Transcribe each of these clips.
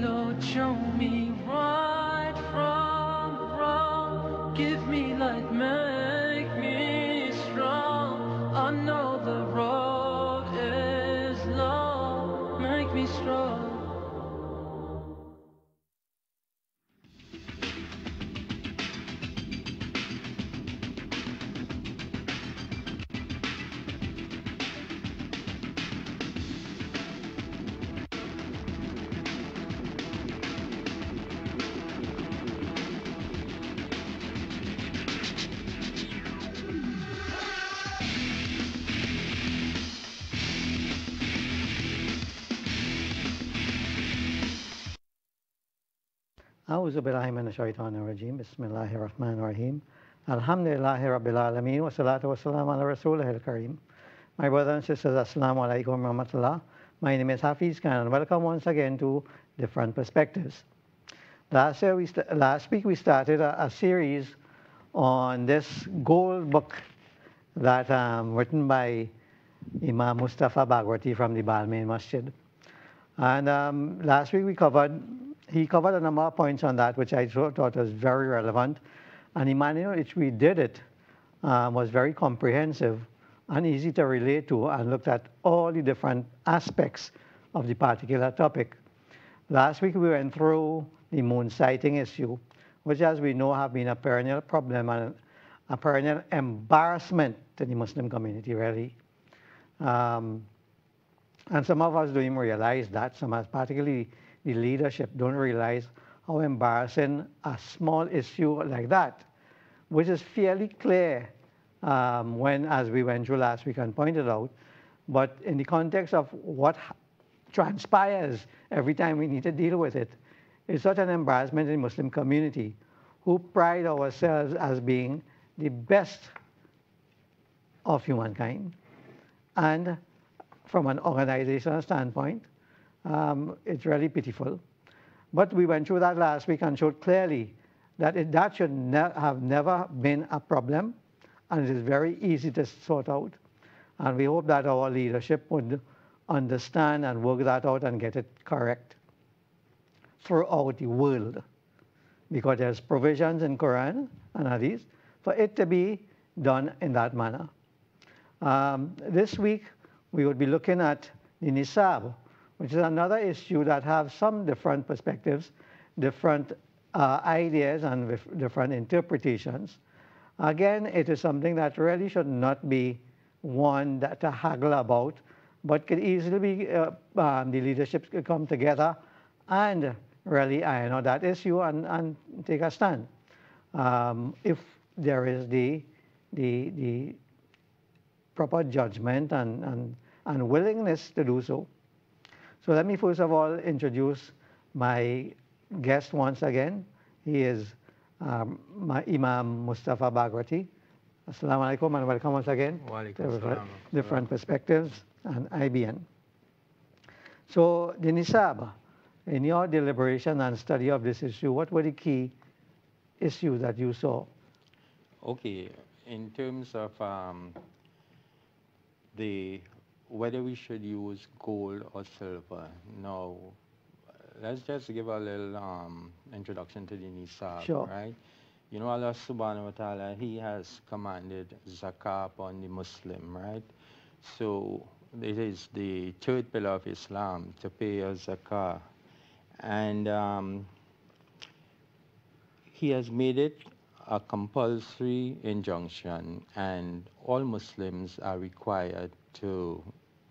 Lord, show me right from wrong. Give me light, make me strong. I know the road is long, make me strong. أعوذ بالله من الشيطان الرجيم بسم الله الرحمن الرحيم الحمد لله رب العالمين والصلاة والسلام على رسوله الكريم. My brothers and sisters, Assalamu alaikum wa rahmatullah. My name is Hafeez and welcome once again to Different Perspectives. Last week we started a series on this gold book that written by Imam Mustapha Bhagratty from the Balmain Masjid. And last week he covered a number of points on that, which I thought was very relevant. And the manner in which we did it was very comprehensive and easy to relate to, and looked at all the different aspects of the particular topic. Last week we went through the moon sighting issue, which, as we know, have been a perennial problem and a perennial embarrassment to the Muslim community, really. And some of us don't even realize that. Some of us, particularly the leadership, don't realize how embarrassing a small issue like that, which is fairly clear when, as we went through last week and pointed out, but in the context of what transpires every time we need to deal with it, it's such an embarrassment in the Muslim community, who pride ourselves as being the best of humankind. And from an organizational standpoint, it's really pitiful. But we went through that last week and showed clearly that that should have never been a problem, and it is very easy to sort out. And we hope that our leadership would understand and work that out and get it correct throughout the world, because there's provisions in Quran and Hadith for it to be done in that manner. This week we would be looking at the nisab, which is another issue that have some different perspectives, different ideas, and different interpretations. Again, it is something that really should not be one that to haggle about, but could easily be, the leadership could come together and really iron out that issue and take a stand. If there is the proper judgment and willingness to do so. So let me first of all introduce my guest once again. He is my Imam Mustapha Bhagratty. Assalamu alaikum and welcome once again to Different Perspectives and IBN. So the nisab, in your deliberation and study of this issue, what were the key issues that you saw? Okay, in terms of whether we should use gold or silver. Now, let's just give a little introduction to the nisab, sure. Right? You know, Allah subhanahu wa ta'ala, He has commanded zakah upon the Muslim, right? So it is the third pillar of Islam to pay a zakah. And He has made it a compulsory injunction, and all Muslims are required to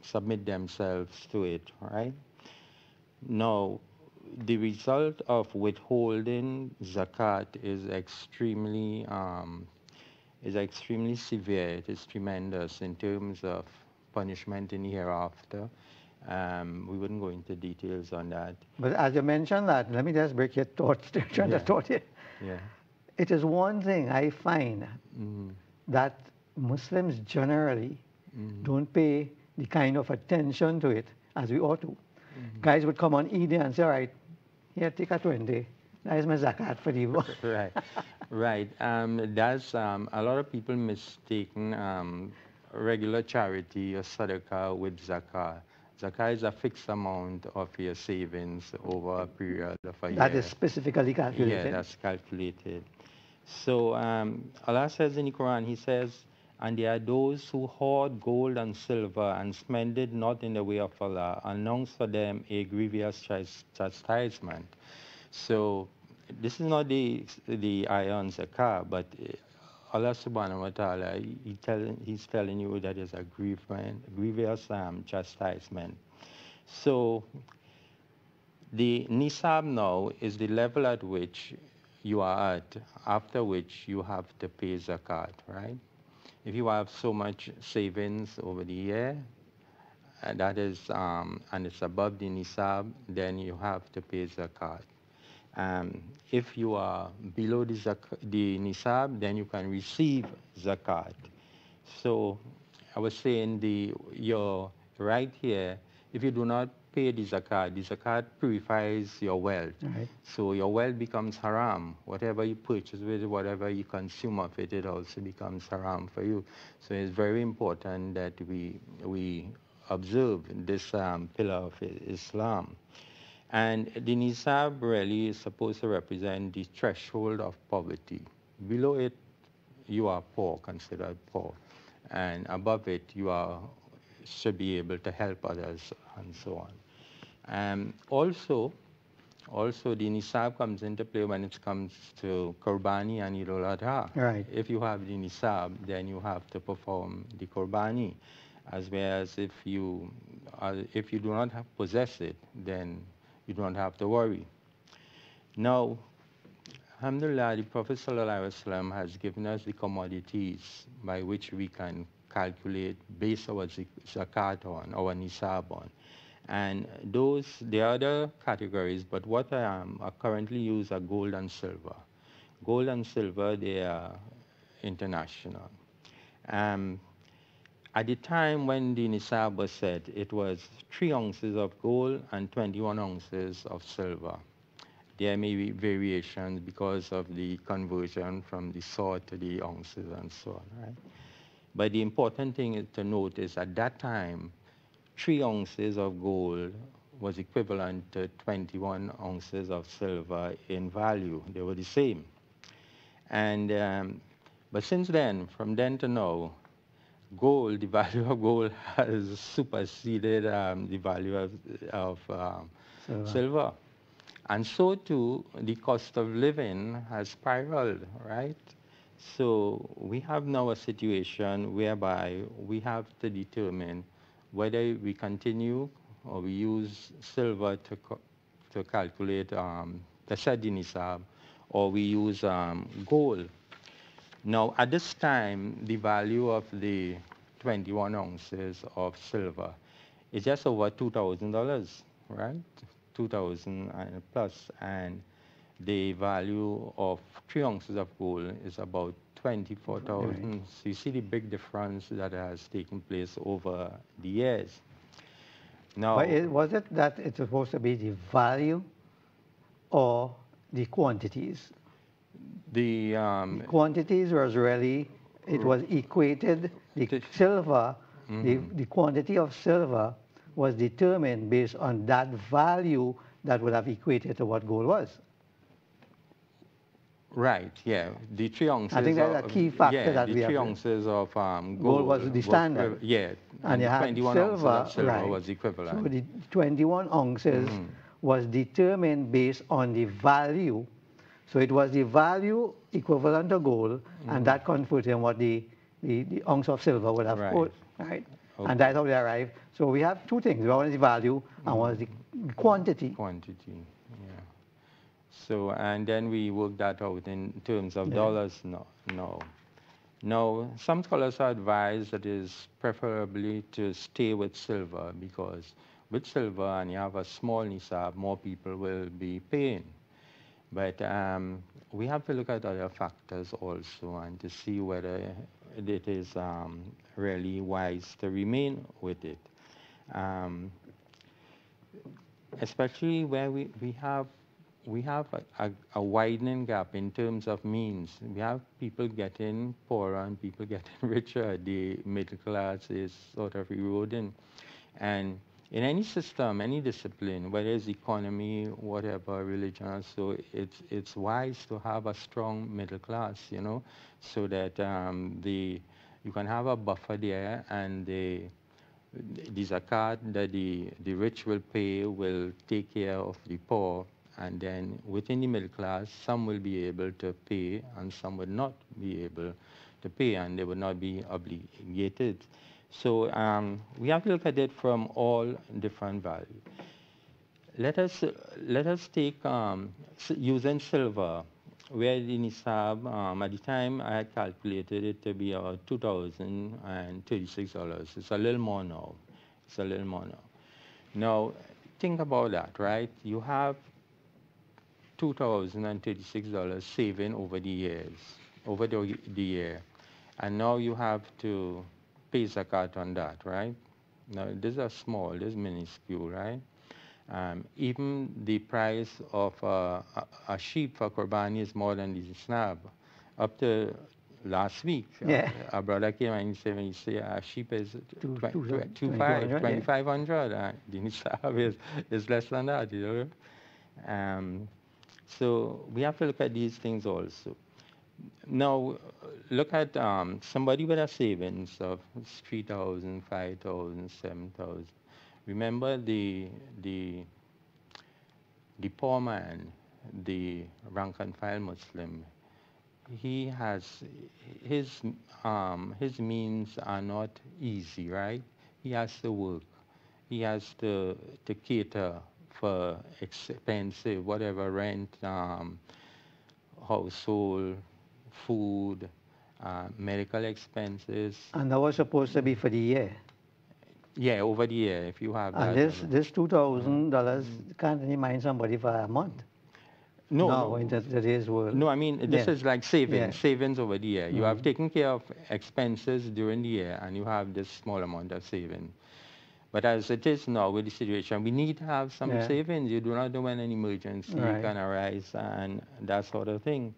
submit themselves to it, right? Now, the result of withholding zakat is extremely severe. It is tremendous in terms of punishment in the hereafter. We wouldn't go into details on that. But as you mentioned that, let me just break your thoughts, thought here. Yeah. It is one thing I find that Muslims generally don't pay the kind of attention to it as we ought to. Guys would come on Eid and say, all right, here, take a 20. That is my zakat for you. Right, right. That's a lot of people mistaken regular charity or sadaqah with zakah. Zakah is a fixed amount of your savings over a period of a That year. is specifically Yeah, calculated. that's calculated. So Allah says in the Quran, He says, and there are those who hoard gold and silver and spend it not in the way of Allah, announce for them a grievous chastisement. So this is not the ayah on zakah, but Allah subhanahu wa ta'ala, He's telling you that it's a grievous chastisement. So the nisab now is the level at which you are at, after which you have to pay zakat, right? If you have so much savings over the year, and that is, and it's above the nisab, then you have to pay zakat. If you are below the nisab, then you can receive zakat. So I was saying you're right here, if you do not pay the zakat purifies your wealth. Right. So your wealth becomes haram. Whatever you purchase with it, whatever you consume of it, it also becomes haram for you. So it's very important that we observe this pillar of Islam. And the nisab really is supposed to represent the threshold of poverty. Below it, you are poor, considered poor. And above it, should be able to help others and so on. Also, the nisab comes into play when it comes to Qurbani and Eid al-Adha. Right. If you have the nisab, then you have to perform the Qurbani. As well as if you do not possess it, then you don't have to worry. Now, alhamdulillah, the Prophet ﷺ has given us the commodities by which we can calculate, base our zakat on, our nisab on. And the other categories, but what I currently use are gold and silver. Gold and silver, they are international. At the time when the nisab was set, it was 3 ounces of gold and 21 ounces of silver. There may be variations because of the conversion from the sort to the ounces and so on, right? But the important thing to note is at that time, 3 ounces of gold was equivalent to 21 ounces of silver in value. They were the same. And but since then, from then to now, the value of gold has superseded the value of silver. And so too, the cost of living has spiraled, right? So we have now a situation whereby we have to determine whether we continue or we use silver to calculate the set the nisab, or we use gold. Now, at this time, the value of the 21 ounces of silver is just over $2,000, right? 2,000 plus, and the value of 3 ounces of gold is about 24,000. Right. So you see the big difference that has taken place over the years. Now, But was it that it's supposed to be the value or the quantities? the The quantities was really, it was equated, the silver, the quantity of silver was determined based on that value that would have equated to what gold was. right, yeah, the 3 ounces. I think that's a key factor that the we 3 have. ounces of Gold was the standard. Yeah, And you the had 21 silver, ounces of silver right. was equivalent. So the 21 ounces was determined based on the value. So it was the value equivalent to gold, and that converted in what the ounce of silver would have put, right? Okay. And that's how they arrived. So we have two things. One is the value, and one is the quantity. Quantity, yeah. So, and then we work that out in terms of dollars. No. Now, some scholars advise that it is preferably to stay with silver, because with silver, and you have a small nisab, more people will be paying. But we have to look at other factors also, and to see whether it is really wise to remain with it. Especially where we have a widening gap in terms of means. We have people getting poorer and people getting richer. The middle class is sort of eroding. And in any system, any discipline, whether it's economy, whatever, religion, so it's wise to have a strong middle class, you know, so that you can have a buffer there, and the zakat that the rich will pay will take care of the poor, and then within the middle class, some will be able to pay and some will not be able to pay, and they will not be obligated. So we have to look at it from all different values. Let us take using silver, where the nisab at the time I had calculated it to be about $2,036. It's a little more now. It's a little more now. Now think about that, right? You have $2,036 saving over the years, over the year, and now you have to pay zakat on that, right? Now these are small, this is minuscule, right? Even the price of a sheep for Qurbani is more than the snab. Up to last week, a brother came and he said, when you say a sheep is 2,500, the nisab is less than that, you know. So we have to look at these things also. Now, look at somebody with a savings of 3,000, 5,000, 7,000. Remember the poor man, the rank and file Muslim. He has his means are not easy, right? He has to work. He has to cater for expensive whatever rent, household, food, medical expenses. And that was supposed to be for the year. Yeah, over the year, if you have that. And this $2,000 can't remind somebody for a month. No, in today's world. No, I mean, this is like savings, Yeah. savings over the year. You have taken care of expenses during the year, and you have this small amount of saving. But as it is now with the situation, we need to have some savings. You do not know when an emergency can arise and that sort of thing.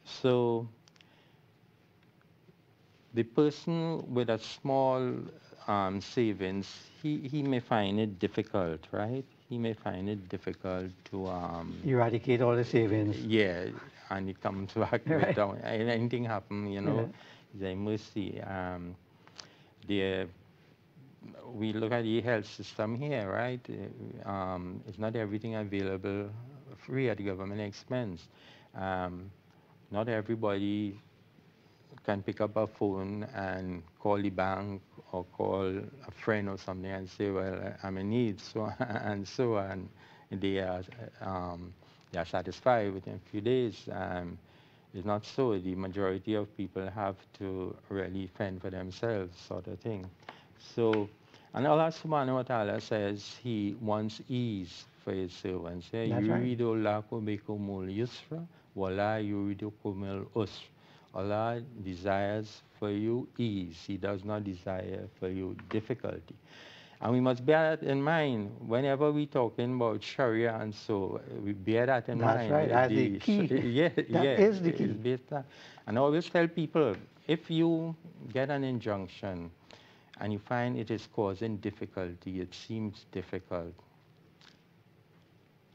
So the person with a small savings, he may find it difficult, right? He may find it difficult to eradicate all the savings. Yeah, and it comes back without anything happen, you know. They mercy. We look at the health system here, right? It's not everything available free at the government expense. Not everybody can pick up a phone and call the bank or call a friend or something and say, well, I'm in need, so and so, and they are satisfied within a few days. It's not so. The majority of people have to really fend for themselves, sort of thing. So, and Allah subhanahu wa ta'ala says He wants ease for His servants. Yuridu lakum bikumul yusra wala yuridu kumul usra. Allah desires for you ease. He does not desire for you difficulty. And we must bear that in mind whenever we're talking about Sharia, and so we bear that in mind. That's right, that's the key. That is the key. And I always tell people, if you get an injunction and you find it is causing difficulty, it seems difficult,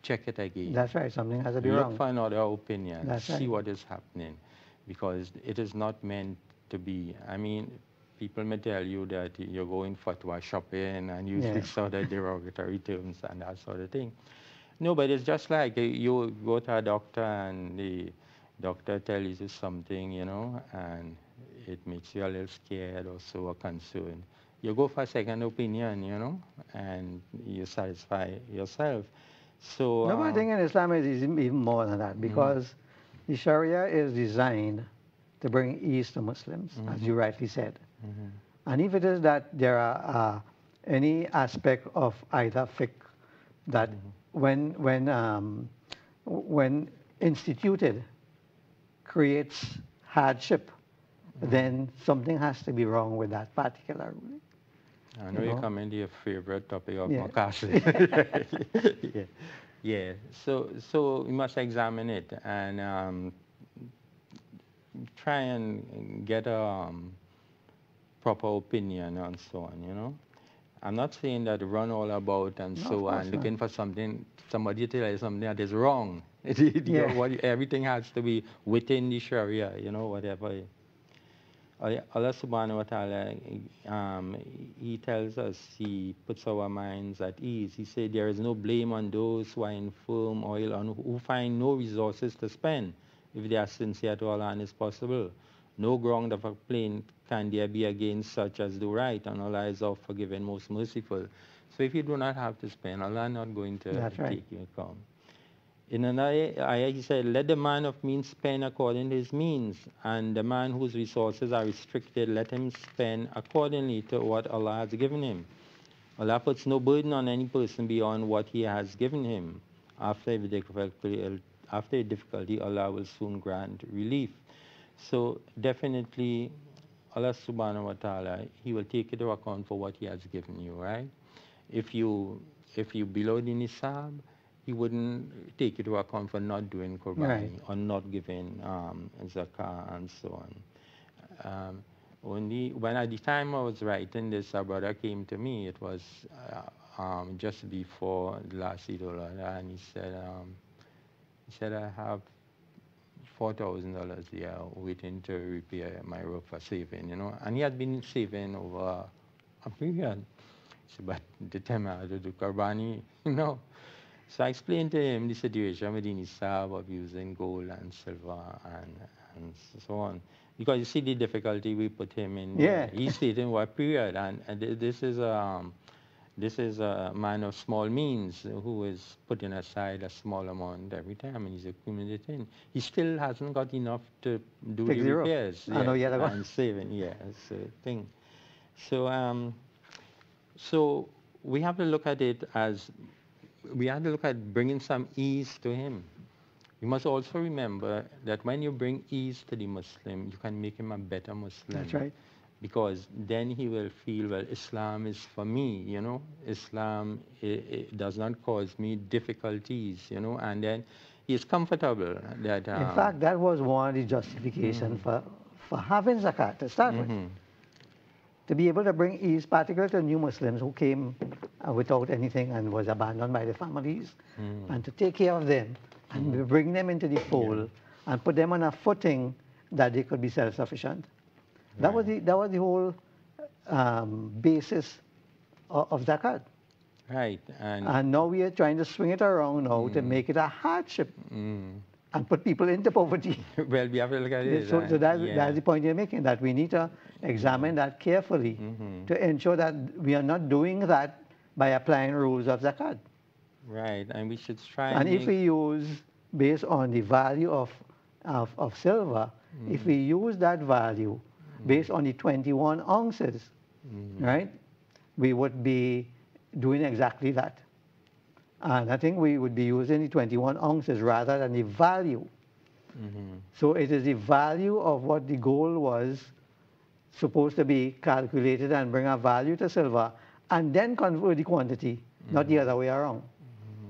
check it again. That's right, something has to be wrong. Look for another opinion. That's see what is happening, because it is not meant to be. I mean, people may tell you that you're going fatwa shopping and use these sort of derogatory terms and that sort of thing. No, but it's just like you go to a doctor and the doctor tells you something, you know, and it makes you a little scared or so, or concerned. You go for a second opinion, you know, and you satisfy yourself. So, no, but I think in Islam it is even more than that, because the Sharia is designed to bring ease to Muslims, as you rightly said. And if it is that there are any aspect of either fiqh that when instituted creates hardship, then something has to be wrong with that particular ruling. I know you come into your favorite topic of Makasi. Yeah. So we must examine it and try and get a proper opinion and so on, you know. I'm not saying that run all about and No, of so course on, not. looking for something, somebody to tell you something that is wrong. Everything has to be within the Sharia, whatever. Allah subhanahu wa ta'ala, He tells us, He puts our minds at ease. He said, there is no blame on those who are infirm or ill, and who find no resources to spend, if they are sincere to Allah and is possible. No ground of complaint can there be against such as do right, and Allah is of forgiving, most merciful. So if you do not have to spend, Allah is not going to That's right. take you account. In another ayah, He said, let the man of means spend according to his means, and the man whose resources are restricted, let him spend accordingly to what Allah has given him. Allah puts no burden on any person beyond what He has given him. After a difficulty, Allah will soon grant relief. So definitely, Allah subhanahu wa ta'ala, He will take into account for what He has given you, right? If you below the nisab, He wouldn't take into account for not doing Right. qurbani or not giving zakah and so on. Only when at the time I was writing this, a brother came to me. It was just before the last Eid al-Adha, and he said, I have $4,000 here waiting to repair my roof for saving, and he had been saving over a period. So, but the time I had to do qurbani, So I explained to him the situation with the nisab of using gold and silver and so on. Because you see the difficulty we put him in. Yeah. He stayed in what period, and this is a man of small means who is putting aside a small amount every time, and he's accumulating. He still hasn't got enough to do Take the zero. repairs. I know, yeah, and saving, it's a thing. So we have to look at it as, we have to look at bringing some ease to him. You must also remember that when you bring ease to the Muslim, you can make him a better Muslim. That's right. Because then he will feel, well, Islam is for me, Islam it does not cause me difficulties, and then he is comfortable that... In fact, that was one of the justifications for having zakat to start with. To be able to bring ease, particularly to new Muslims who came without anything and was abandoned by their families, and to take care of them and bring them into the fold and put them on a footing that they could be self-sufficient. That was the whole basis of zakat. Right. And now we are trying to swing it around now to make it a hardship and put people into poverty. Well, we have to look at it. So that's the point you're making, that we need to examine that carefully to ensure that we are not doing that by applying rules of zakat. Right, and we should try and if we use, based on the value of silver, if we use that value based on the 21 ounces, right, we would be doing exactly that. And I think we would be using the 21 ounces rather than the value. So it is the value of what the gold was supposed to be calculated and bring a value to silver, and then convert the quantity, not the other way around.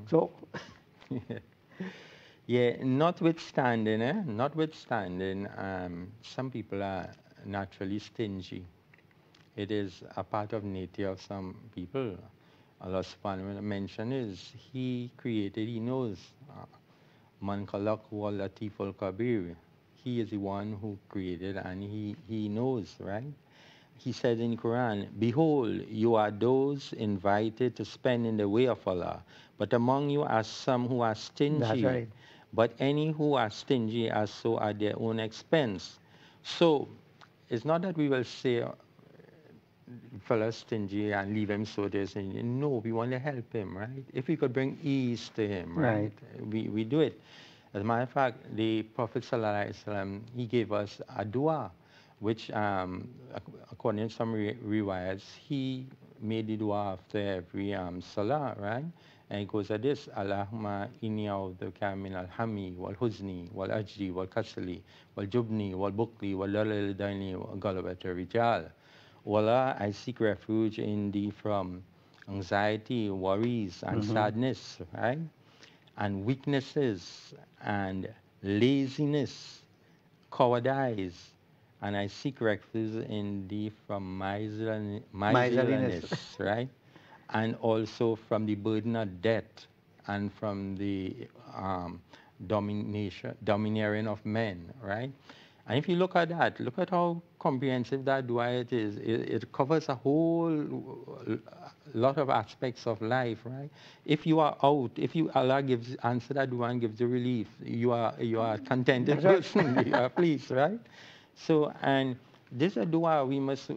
So... Yeah, notwithstanding, some people are naturally stingy. It is a part of nature of some people. Allah subhanahu wa ta'ala mentioned is He created, He knows. Man khalaq huwa latiful kabir. He is the one who created, and he knows, right? He says in the Quran, behold, you are those invited to spend in the way of Allah, but among you are some who are stingy. That's right. But any who are stingy are so at their own expense. So it's not that we will say, fellow's stingy and leave him so there's no, we want to help him, right? If we could bring ease to him, right? We do it. As a matter of fact, the Prophet ﷺ, he gave us a dua, which according to some riwayats, he made the dua after every salah, right? And it goes like this: Allahumma inni a'udhuka min al-hammi wal-huzni wal-ajri wal-kasali wal-jubni wal-bukli wal-lalil daini wal-galabat rijal. Wallah, I seek refuge in thee from anxiety, worries, and sadness, right? And weaknesses, and laziness, cowardice. And I seek refuge in thee from miserliness, right? and also from the burden of debt and from the domineering of men, right? And if you look at that, look at how comprehensive that dua it is. It covers a whole lot of aspects of life, right? If you are out, if you Allah gives answer that dua and gives you relief, you are a contented person, you are pleased, right? So and this is a dua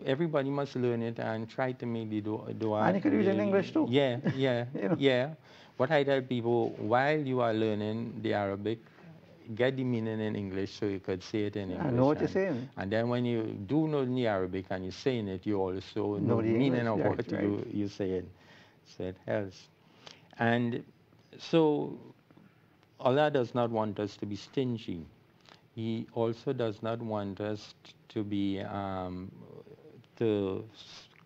everybody must learn it and try to make the dua. And you could use it in English too. Yeah, yeah, You know. yeah. What I tell people, while you are learning the Arabic, get the meaning in English so you could say it in English. I know what you're saying. And then when you do know the Arabic and you're saying it, you also know the meaning English, of what right. you say it. So it helps. And so Allah does not want us to be stingy. He also does not want us to be to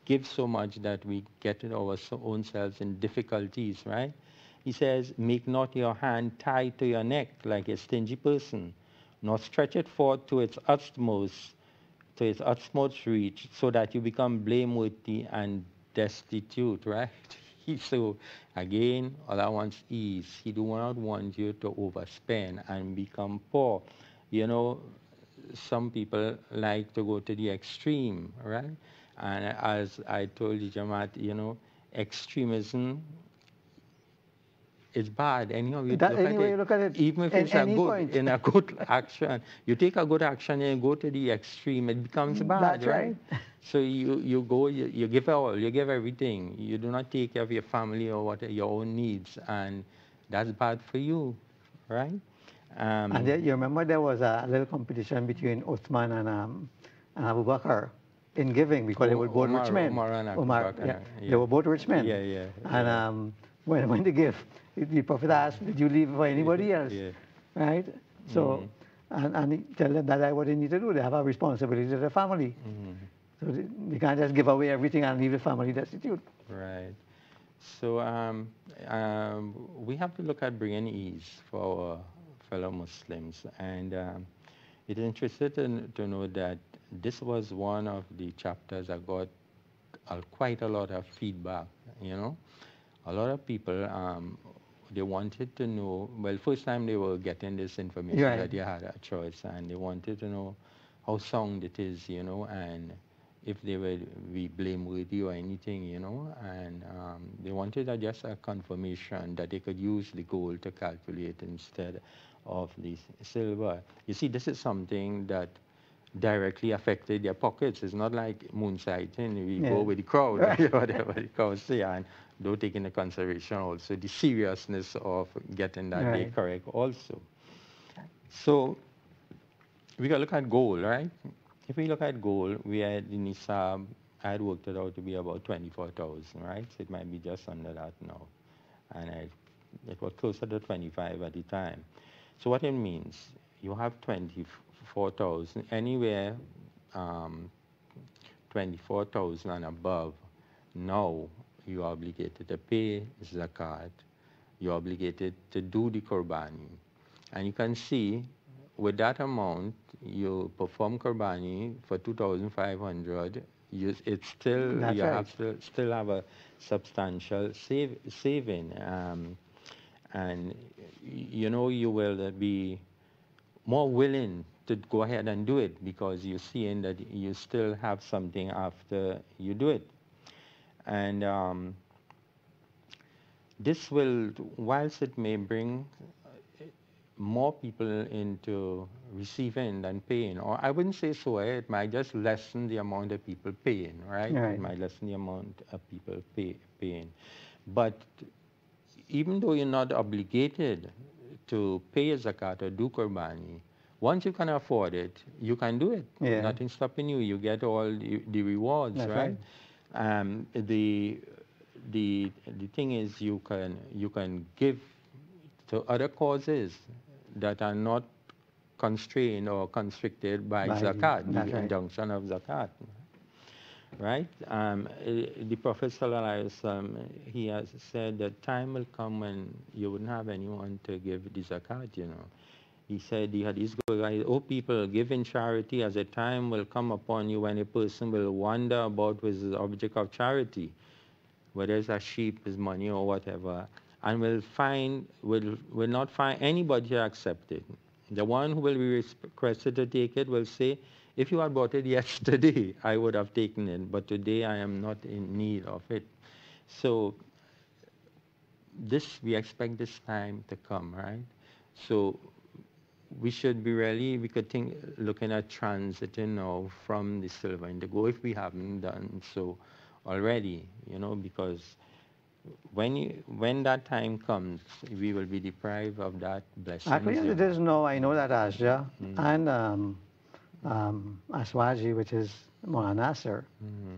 give so much that we get our own selves in difficulties, right? He says, make not your hand tied to your neck like a stingy person, nor stretch it forth to its utmost reach, so that you become blameworthy and destitute, right? So again, Allah wants ease. He do not want you to overspend and become poor. You know, some people like to go to the extreme, right? And as I told the Jamaat, extremism is bad. Anyhow, you look at it, even if it's in a good action, you take a good action and you go to the extreme, it becomes bad, That's right? So you go, you give all, you give everything. You do not take care of your family or your own needs, and that's bad for you, right? And you remember there was a little competition between Uthman and Abu Bakr in giving, because they were both rich men. Umar and Abu Bakr, yeah. They were both rich men. Yeah. And when they give, the Prophet asked, did you leave for anybody else? Yeah. Right? So, and he tell them that's what they need to do. They have a responsibility to their family. So they can't just give away everything and leave the family destitute. Right. So we have to look at bringing ease for our fellow Muslims. And it is interesting to know that this was one of the chapters that got quite a lot of feedback, A lot of people, they wanted to know, well, first time they were getting this information that you had a choice, and they wanted to know how sound it is, and if they would be blameworthy or anything, and they wanted just a confirmation that they could use the gold to calculate instead of the silver. You see, this is something that directly affected their pockets. It's not like moonsighting. We go with the crowd, whatever the crowd say, and don't take into consideration also the seriousness of getting that day correct also. So we got to look at gold, right? If we look at gold, we had the Nisab, I had worked it out to be about 24,000, right? So it might be just under that now. And it was closer to 25 at the time. So what it means, you have 24,000, anywhere 24,000 and above, now you're obligated to pay zakat, you're obligated to do the Qurbani. And you can see, with that amount, you perform Qurbani for 2,500, it's still, you have to still have a substantial saving. And you will be more willing to go ahead and do it because you're seeing that you still have something after you do it. And this will, whilst it may bring more people into receiving than paying, or I wouldn't say so, it might just lessen the amount of people paying, right? It might lessen the amount of people paying. But even though you're not obligated to pay a zakat or do Qurbani, once you can afford it, you can do it. Nothing's stopping you. You get all the rewards, right? The thing is, you can give to other causes that are not constrained or constricted by zakat, the injunction of zakat. Right? The Prophet ﷺ, he has said that time will come when you wouldn't have anyone to give the zakat, He said, the hadith goes, "O people, give in charity, as a time will come upon you when a person will wander about with the object of charity." whether it's a sheep, is money or whatever, and will not find anybody to accept it. The one who will be requested to take it will say, if you had bought it yesterday, I would have taken it, but today I am not in need of it. So we expect this time to come, right? So we should be we could think, looking at transiting now from the silver into gold if we haven't done so already, because when that time comes, we will be deprived of that blessing. Actually, it is no. I know that Asia and Aswaji, which is Mohanasser,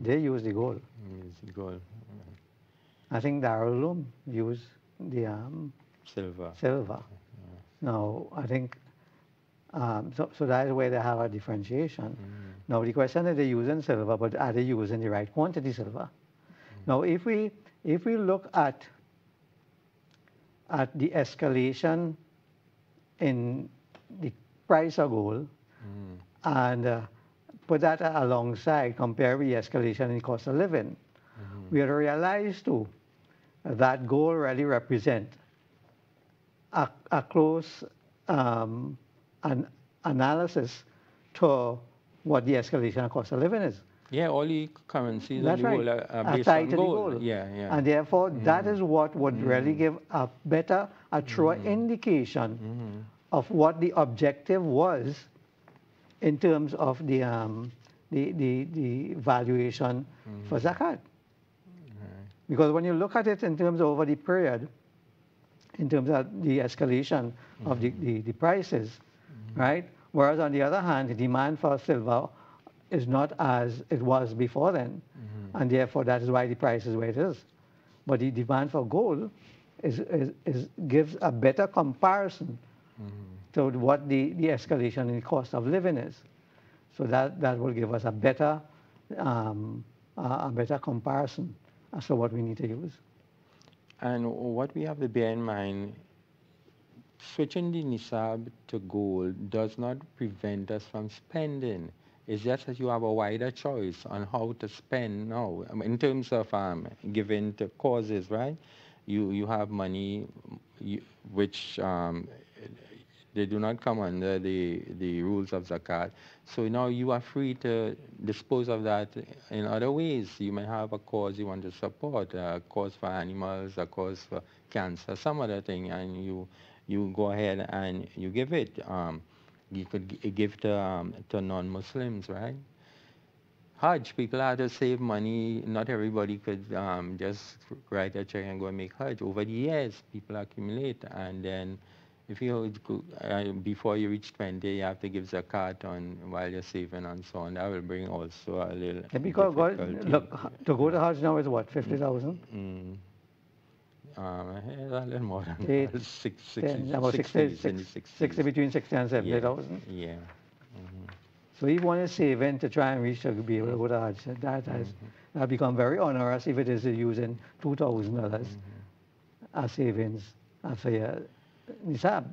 they use the gold. Use the gold. I think Darul Uloom use the silver. Now, I think so that is where they have a differentiation. Now, the question is, they're using silver, but are they using the right quantity silver? Now, if we look at the escalation in the price of gold and put that alongside, compare with the escalation in cost of living, we realize too that gold really represents a close analysis to what the escalation of cost of living is. Yeah, all the currencies That's in the right. world are based tied on to gold. the gold. Yeah. And therefore, that is what would really give a truer indication of what the objective was in terms of the valuation for zakat. Because when you look at it in terms of over the period, in terms of the escalation of the prices, right? Whereas on the other hand, the demand for silver is not as it was before then, and therefore that is why the price is where it is. But the demand for gold gives a better comparison to what the escalation in the cost of living is. So that will give us a better comparison as to what we need to use. And what we have to bear in mind, switching the nisab to gold does not prevent us from spending. It's just that you have a wider choice on how to spend now. I mean, in terms of giving to causes, right? You have money which they do not come under the rules of zakat. So now you are free to dispose of that in other ways. You may have a cause you want to support, a cause for animals, a cause for cancer, some other thing, and you go ahead and you give it. You could give to non-Muslims, right? Hajj, people had to save money. Not everybody could just write a check and go and make Hajj. Over the years, people accumulate, and then if you before you reach 20, you have to give zakat on while you're saving and so on. That will bring also a little. Because look, to go to Hajj now is what, 50,000? A little more than that. 60, between 60 and 70,000. Yeah. So if one is saving to try and reach to be able to go to Hajj, that become very onerous if it is using $2,000 as savings after your nisab.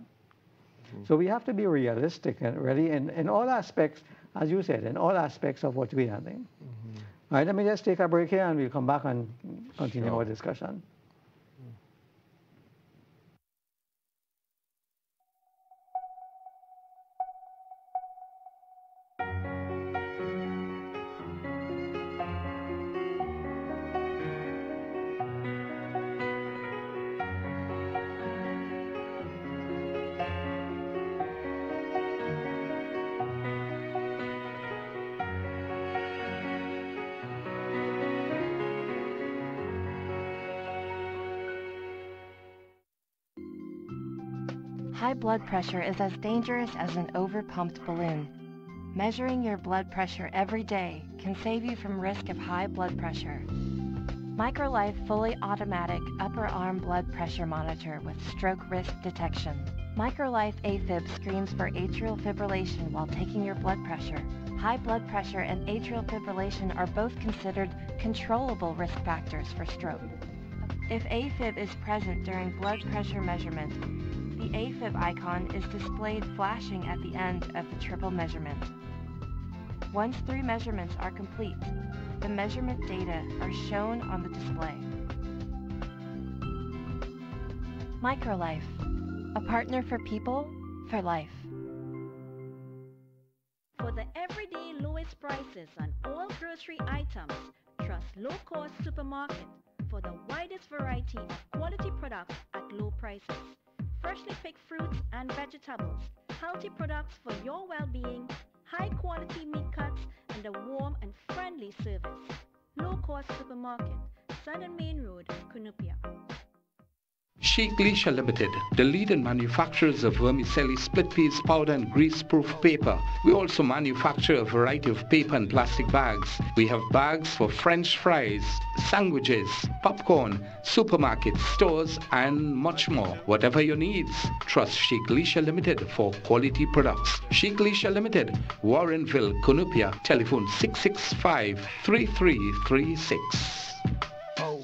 So we have to be realistic and really in all aspects, as you said, in all aspects of what we are doing. All right, let me just take a break here and we'll come back and continue our discussion. High blood pressure is as dangerous as an overpumped balloon. Measuring your blood pressure every day can save you from risk of high blood pressure. MicroLife fully automatic upper arm blood pressure monitor with stroke risk detection. MicroLife AFib screens for atrial fibrillation while taking your blood pressure. High blood pressure and atrial fibrillation are both considered controllable risk factors for stroke. If AFib is present during blood pressure measurement, the AFib icon is displayed flashing at the end of the triple measurement. Once 3 measurements are complete, the measurement data are shown on the display. Microlife, a partner for people, for life. For the everyday lowest prices on all grocery items, trust Low Cost Supermarket for the widest variety of quality products at low prices. Freshly picked fruits and vegetables, healthy products for your well-being, high quality meat cuts, and a warm and friendly service. Low Cost Supermarket, Sun and Main Road, Cunupia. Sheikh Leisha Limited, the leading manufacturers of vermicelli, split peas powder and grease-proof paper. We also manufacture a variety of paper and plastic bags. We have bags for French fries, sandwiches, popcorn, supermarkets, stores, and much more. Whatever your needs, trust Sheikh Leisha Limited for quality products. Sheikh Leisha Limited, Warrenville, Cunupia, telephone 665-3336. Oh.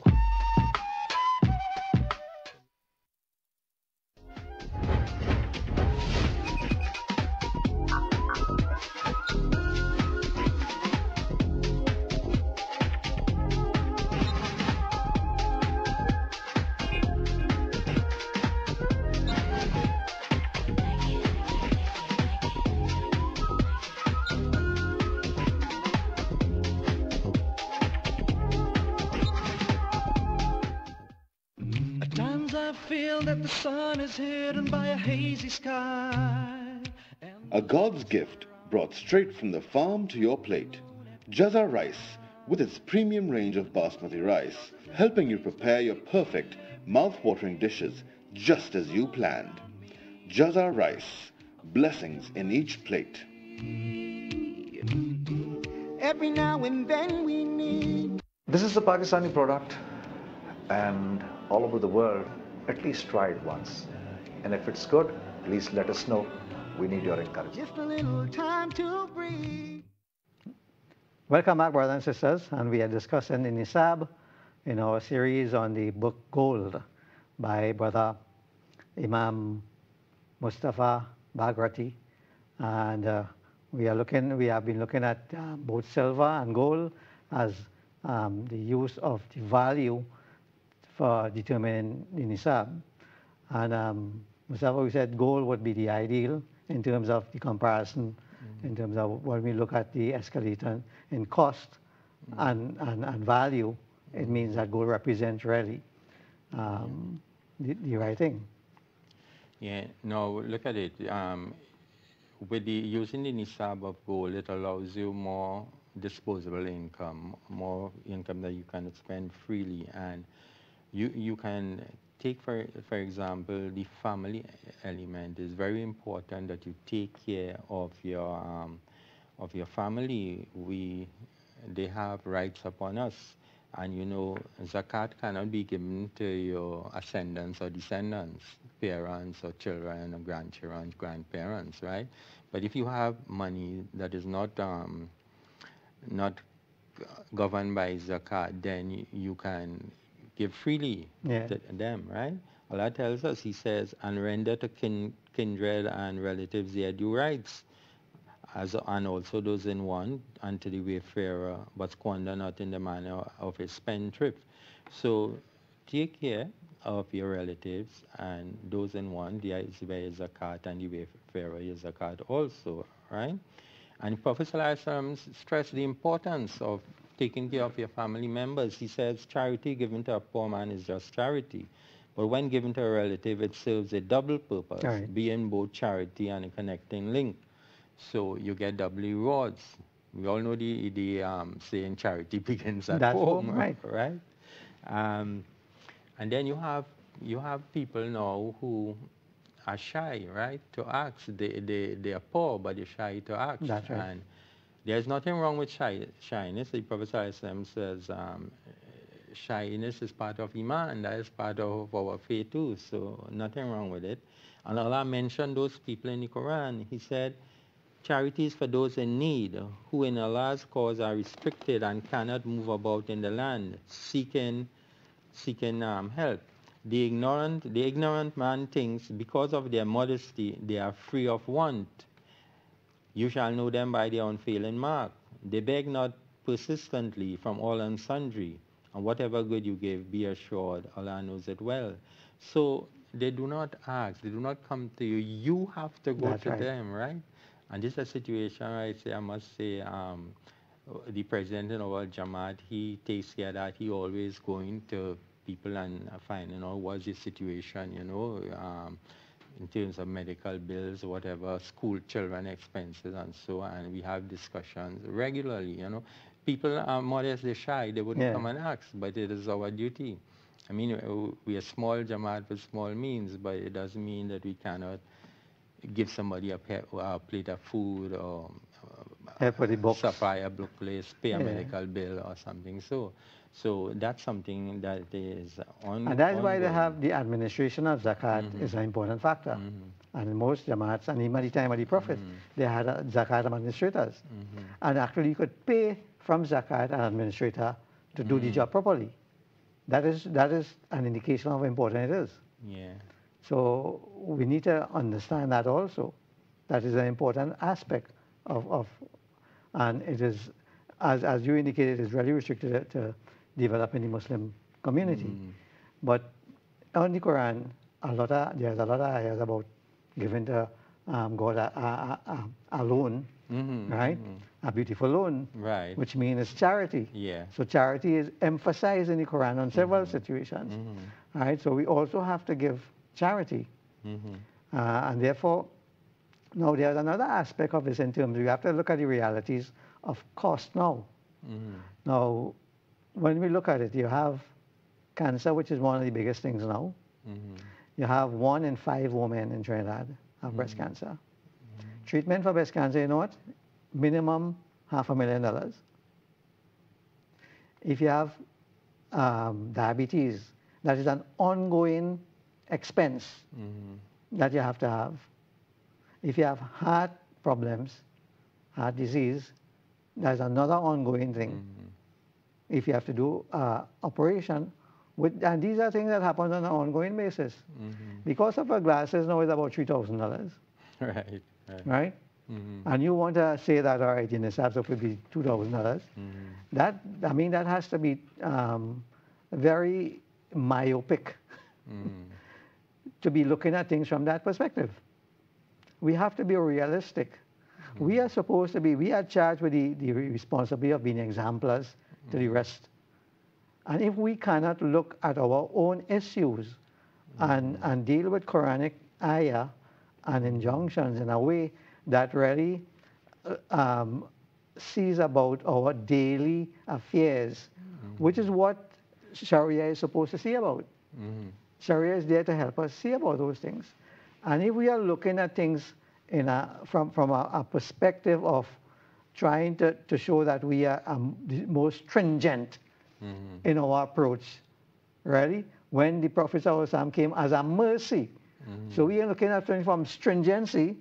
That the sun is hidden by a hazy sky. A God's gift brought straight from the farm to your plate. Jaza Rice, with its premium range of basmati rice, helping you prepare your perfect, mouth-watering dishes just as you planned. Jaza Rice, blessings in each plate. Every now and then we need. This is a Pakistani product, and all over the world, at least try it once. And if it's good, please let us know. We need your encouragement. Just a little time to breathe. Welcome back, brothers and sisters. And we are discussing the Nisab in our series on the book Gold by Brother Imam Mustapha Bhagratty. And we have been looking at both silver and gold as the use of the value for determining the Nisab. And Mustapha, we said gold would be the ideal in terms of the comparison, in terms of when we look at the escalator in cost and value, it means that gold represents really the right thing. Yeah, no, look at it. With using the Nisab of gold, it allows you more disposable income, more income that you can spend freely. And you can take, for example, the family element. Is very important that you take care of your family. They have rights upon us, and you know, zakat cannot be given to your ascendants or descendants, parents or children or grandchildren, grandparents, right? But if you have money that is not governed by zakat, then you can give freely to them, right? Allah tells us, He says, and render to kindred and relatives their due rights, and also those in want, and to the wayfarer, but squander not in the manner of a spendthrift. So take care of your relatives and those in want. There is where zakat, and the wayfarer is zakat also, right? And Prophet ﷺ stressed the importance of taking care of your family members. He says charity given to a poor man is just charity. But when given to a relative, it serves a double purpose, right, being both charity and a connecting link. So you get double rewards. We all know the saying charity begins at home, right? And then you have people now who are shy, right, to ask. They are poor, but they're shy to ask. That's right. And there's nothing wrong with shyness. The Prophet ﷺ says shyness is part of Iman, that is part of our faith too, so nothing wrong with it. And Allah mentioned those people in the Quran. He said, charity is for those in need, who in Allah's cause are restricted and cannot move about in the land, seeking help. The ignorant man thinks because of their modesty they are free of want. You shall know them by their unfailing mark. They beg not persistently from all and sundry, and whatever good you give, be assured Allah knows it well. So they do not ask, they do not come to you. You have to go That's to right. them, right? And this is a situation, right? I must say, the president in our Jamaat, he takes care that he always going to people and finding out what's the situation, in terms of medical bills, whatever, school children expenses and so on. And we have discussions regularly. People are modestly shy, they wouldn't come and ask, but it is our duty. I mean, we are small Jamaat with small means, but it doesn't mean that we cannot give somebody a plate of food or supply a book place, pay a medical bill or something. So that's something that is on. And that's why they have the administration of zakat is an important factor. And in most Jamaats, and even at the time of the Prophet, they had zakat administrators. And actually you could pay from zakat an administrator to do the job properly. That is an indication of how important it is. Yeah. So we need to understand that also. That is an important aspect of and it is, as you indicated, is really restricted to developing the Muslim community. But on the Quran, there's a lot of ayahs about giving to God a loan, right? A beautiful loan, right? Which means charity. Yeah. So charity is emphasized in the Quran on several situations, right? So we also have to give charity, and therefore, now there's another aspect of this in terms you have to look at the realities of cost now. Now, when we look at it, you have cancer, which is one of the biggest things now. You have 1 in 5 women in Trinidad have breast cancer. Treatment for breast cancer, you know what? Minimum $500,000. If you have diabetes, that is an ongoing expense that you have to have. If you have heart problems, heart disease, that's another ongoing thing. If you have to do operation, and these are things that happen on an ongoing basis. Because of our glasses now is about $3,000. Right? And you want to say that, all right, in the SAPS it would be $2,000. That has to be very myopic to be looking at things from that perspective. We have to be realistic. We are supposed to be, we are charged with the responsibility of being exemplars to the rest. And if we cannot look at our own issues and deal with Quranic ayah and injunctions in a way that really sees about our daily affairs, which is what Sharia is supposed to see about. Sharia is there to help us see about those things. And if we are looking at things from a perspective of trying to show that we are the most stringent in our approach, really, when the Prophet ﷺ came as a mercy. So we are looking at things from stringency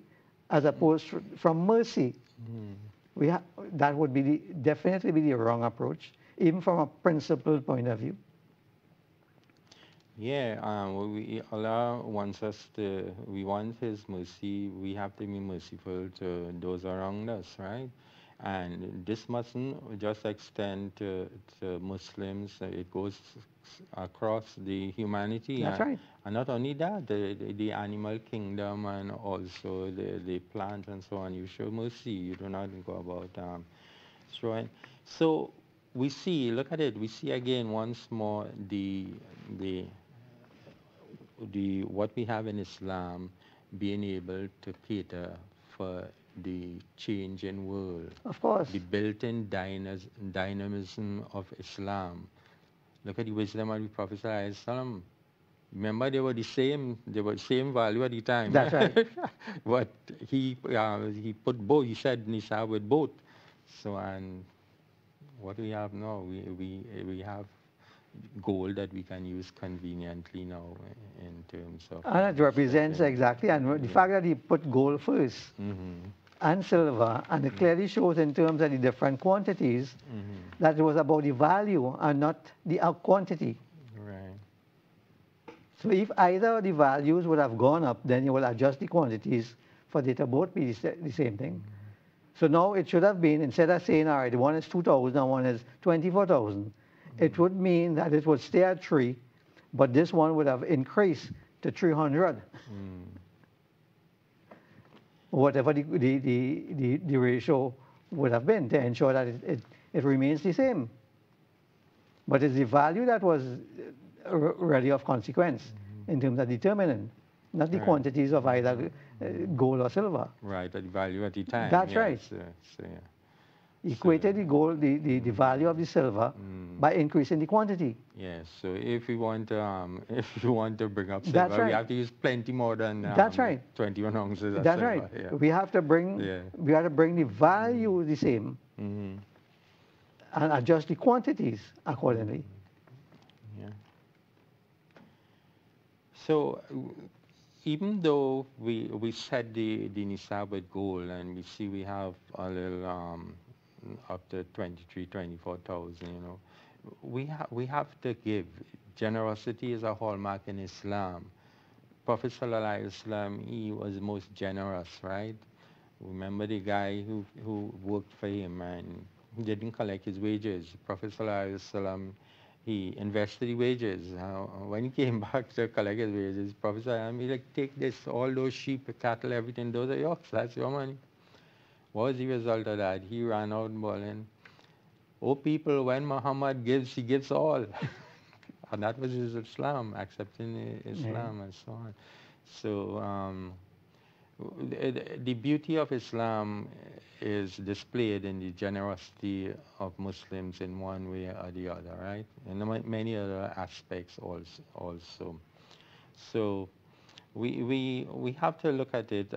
as opposed from mercy. That would be definitely be the wrong approach, even from a principled point of view. Yeah, Allah wants us to, we want His mercy, we have to be merciful to those around us, right? And this mustn't just extend to Muslims, it goes across the humanity. That's right. And not only that, the animal kingdom and also the plants and so on, you show mercy, you do not go about destroying. So we see, look at it, we see again once more what we have in Islam being able to cater for the changing world. Of course. The built-in dynamism of Islam. Look at the wisdom of the Prophet ﷺ. Remember, they were the same value at the time. That's right. But he put both. He said Nisa with both. So, and what we have now, we have gold that we can use conveniently now in terms of. And it represents exactly, and the fact that he put gold first and silver, and it clearly shows in terms of the different quantities that it was about the value and not the quantity. Right. So if either the values would have gone up, then you will adjust the quantities for it to both be the same thing. So now it should have been, instead of saying, all right, one is 2,000 and one is 24,000, it would mean that it would stay at 3, but this one would have increased to 300. Whatever the ratio would have been to ensure that it remains the same. But it's the value that was really of consequence in terms of determining, not the quantities of either gold or silver. Right, the value at the time. That's yes, right. Equated the gold, the value of the silver by increasing the quantity. Yes, so if we want to bring up That's silver, right. we have to use plenty more than That's right. 21 ounces of That's silver. right. Yeah. We have to bring the value the same Mm-hmm. and adjust the quantities accordingly. Yeah. So even though we set the nisab with gold and we see we have a little up to 24,000, you know, we have to give. Generosity is a hallmark in Islam. Prophet Sallallahu Alaihi Wasallam, he was most generous, right? Remember the guy who worked for him and he didn't collect his wages. Prophet Sallallahu Alaihi Wasallam, he invested the wages. When he came back to collect his wages, Prophet Sallallahu Alaihi Wasallam, he like, take this, all those sheep, cattle, everything, those are yours, that's your money. What was the result of that? He ran out bawling, "Oh people, when Muhammad gives, he gives all." And that was his Islam, accepting Islam and so on. So the beauty of Islam is displayed in the generosity of Muslims in one way or the other, right? And many other aspects also. So we have to look at it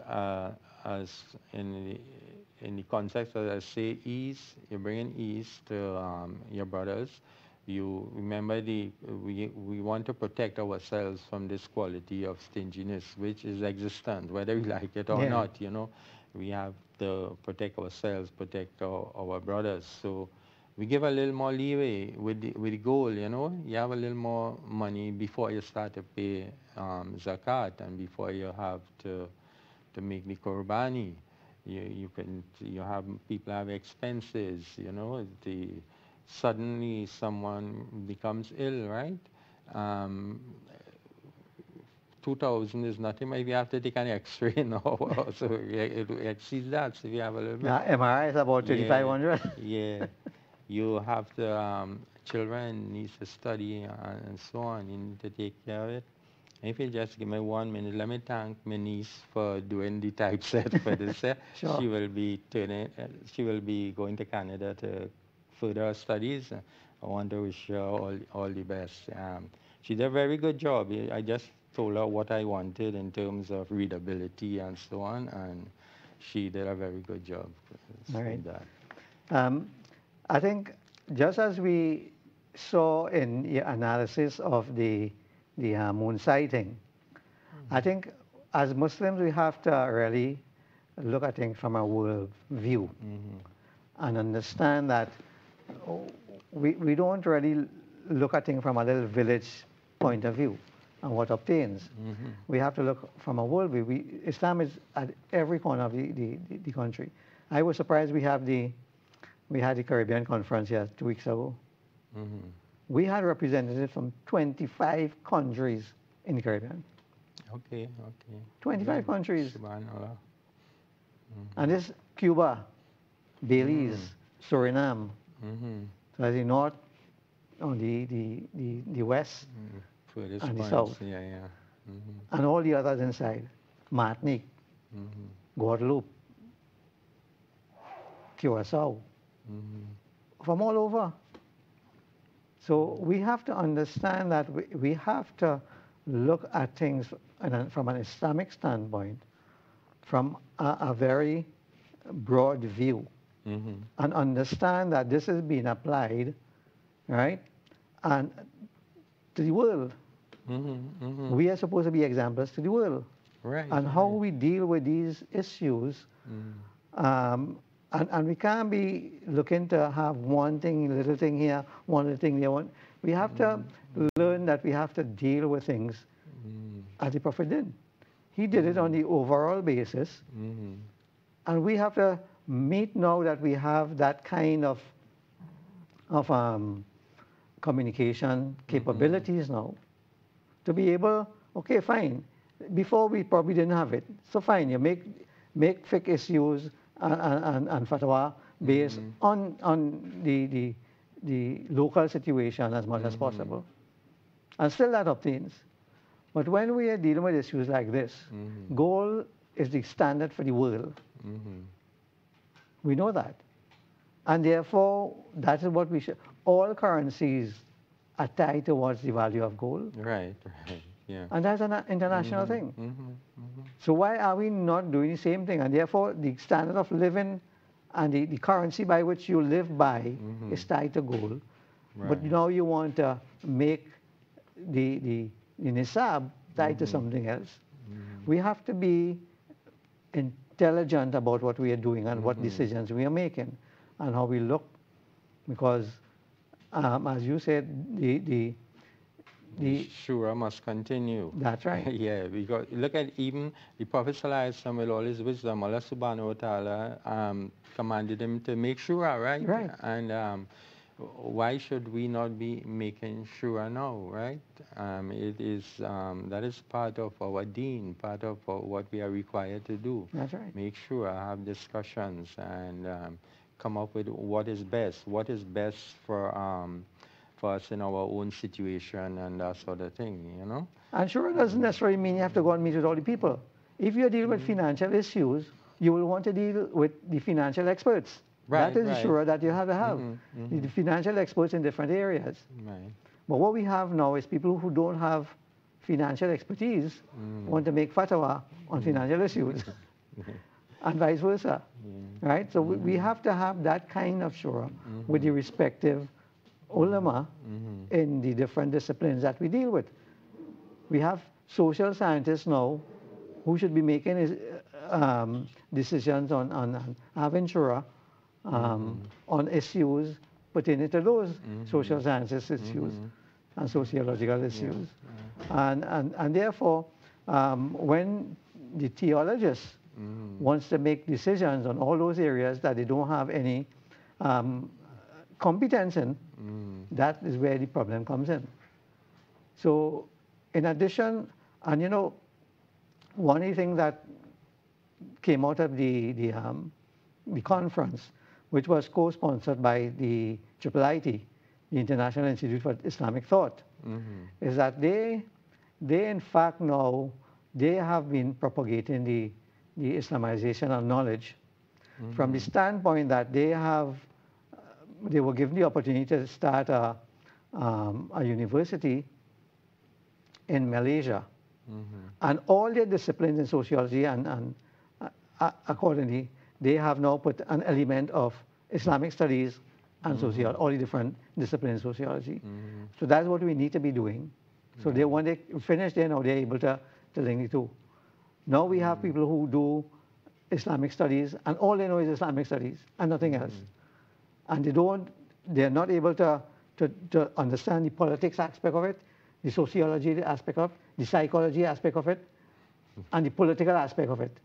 as in the context of, I say, ease. You're bringing ease to your brothers. You remember we want to protect ourselves from this quality of stinginess, which is existent, whether we like it or not. You know, we have to protect ourselves, protect our brothers. So we give a little more leeway with the goal. You know, you have a little more money before you start to pay zakat and before you have to make the qurbani. You have people have expenses. You know, suddenly someone becomes ill, right? 2,000 is nothing. Maybe you have to take an X-ray now, so it exceeds that. So you have a little bit. MRI is about 3,500. Yeah, you have the children needs to study and so on. You need to take care of it. And if you just give me 1 minute, let me thank my niece for doing the typeset for this. Sure. She will be going to Canada to further her studies. I want to wish her all the best. She did a very good job. I just told her what I wanted in terms of readability and so on, and she did a very good job. All right. That. I think just as we saw in the analysis of the moon sighting, I think as Muslims we have to really look at things from a world view and understand that we don't really look at things from a little village point of view and what obtains. We have to look from a world view. Islam is at every corner of the country. I was surprised we had the Caribbean conference here 2 weeks ago. We had representatives from 25 countries in the Caribbean. Okay. 25 countries. Subhanallah. And this Cuba, Belize, Suriname, so as the north, on the west, and the south, and all the others inside, Martinique, Guadeloupe, Curacao, from all over. So we have to understand that we have to look at things from an Islamic standpoint, from a very broad view, and understand that this is being applied, right, and to the world. We are supposed to be examples to the world, and how we deal with these issues. And we can't be looking to have one thing, little thing here, one little thing there. We have to learn that we have to deal with things as the Prophet did. He did it on the overall basis, and we have to meet now that we have that kind of communication capabilities now to be able, Okay, fine. Before we probably didn't have it. So fine, you make fiqh issues and fatwa based on the local situation as much as possible. And still that obtains. But when we are dealing with issues like this, gold is the standard for the world. We know that. And therefore, that is what we should, all currencies are tied towards the value of gold. Right, yeah. And that's an international thing. So why are we not doing the same thing? And therefore, the standard of living and the currency by which you live by is tied to gold. Right. But now you want to make the nisab tied to something else. We have to be intelligent about what we are doing and what decisions we are making and how we look, because as you said, the shura must continue. That's right. Yeah, because look at even the Prophet ﷺ with all his wisdom, Allah subhanahu wa ta'ala commanded him to make shura, right? Right. And why should we not be making shura now, right? It is that is part of our deen, part of what we are required to do. That's right. Make sure, have discussions, and come up with what is best for us in our own situation and that sort of thing, you know. And sure, it doesn't necessarily mean you have to go and meet with all the people. If you're dealing with financial issues, you will want to deal with the financial experts. Right, that is sure that you have to have the financial experts in different areas. Right. But what we have now is people who don't have financial expertise want to make fatwa on financial issues, and vice versa. Right? So we have to have that kind of shura with the respective ulama in the different disciplines that we deal with. We have social scientists now who should be making decisions on having shura on issues pertaining to those social sciences issues and sociological issues. And therefore, when the theologist wants to make decisions on all those areas that they don't have any competence in, that is where the problem comes in. So in addition, and you know, one of the things that came out of the conference, which was co-sponsored by the IIIT, the International Institute for Islamic Thought, is that they in fact now, they have been propagating the Islamization of knowledge from the standpoint that they were given the opportunity to start a university in Malaysia. And all their disciplines in sociology and accordingly, they have now put an element of Islamic studies and sociology, all the different disciplines in sociology. So that's what we need to be doing. So when they finish there, now they're able to link the two. Now we have people who do Islamic studies, and all they know is Islamic studies and nothing else. And they're not able to understand the politics aspect of it, the sociology aspect of it, the psychology aspect of it, and the political aspect of it,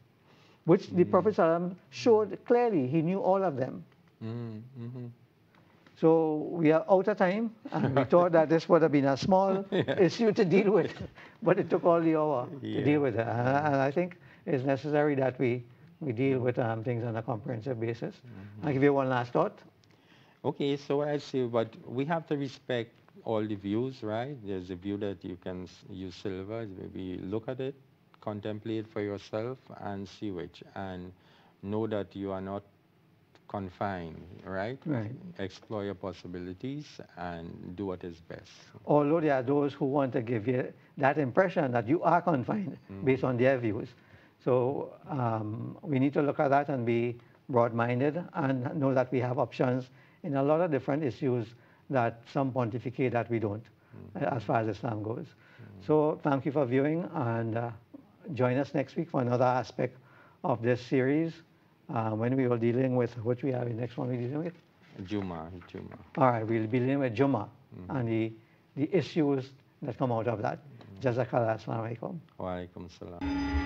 which the Prophet ﷺ showed clearly. He knew all of them. So we are out of time, and we thought that this would have been a small issue to deal with, but it took all the hour to deal with it. And I think it's necessary that we deal with things on a comprehensive basis. I'll give you one last thought. Okay, so I see, but we have to respect all the views, right? There's a view that you can use silver, maybe look at it, contemplate for yourself, and see which, and know that you are not confined, right? Right. Explore your possibilities and do what is best. Although there are those who want to give you that impression that you are confined based on their views. So we need to look at that and be broad-minded and know that we have options in a lot of different issues that some pontificate that we don't, as far as Islam goes. So thank you for viewing, and join us next week for another aspect of this series when we are dealing with, which we have in next one we're dealing with? Juma. All right, we'll be dealing with Juma and the issues that come out of that. Jazakallah. Assalamu alaikum. Wa alaikum salam.